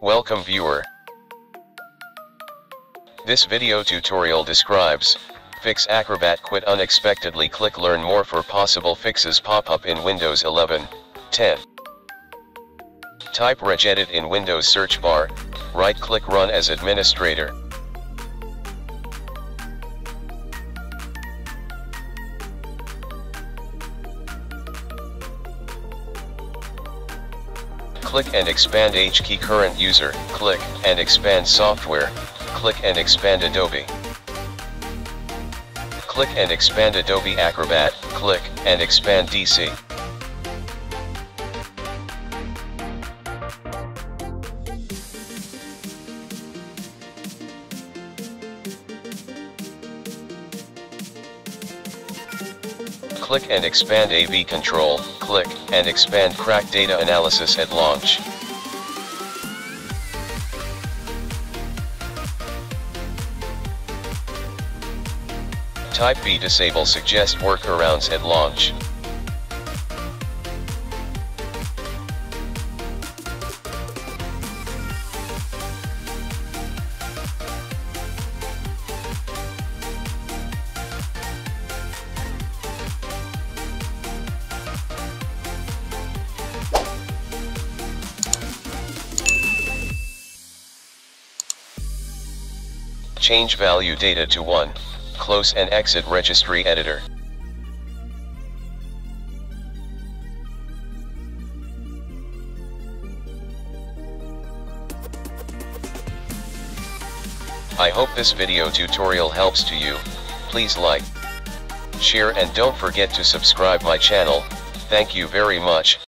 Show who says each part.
Speaker 1: Welcome viewer. This video tutorial describes, fix Acrobat quit unexpectedly. Click learn more for possible fixes pop up in Windows 11, 10. Type regedit in Windows search bar, right click run as administrator. Click and expand H key current user, click and expand software, click and expand Adobe. Click and expand Adobe Acrobat, click and expand DC. Click and expand AV control, click and expand crack data analysis at launch. Type bDisableSuggestWorkarounds at launch. Change value data to 1. Close and exit registry editor. I hope this video tutorial helps to you. Please like, share and don't forget to subscribe my channel. Thank you very much.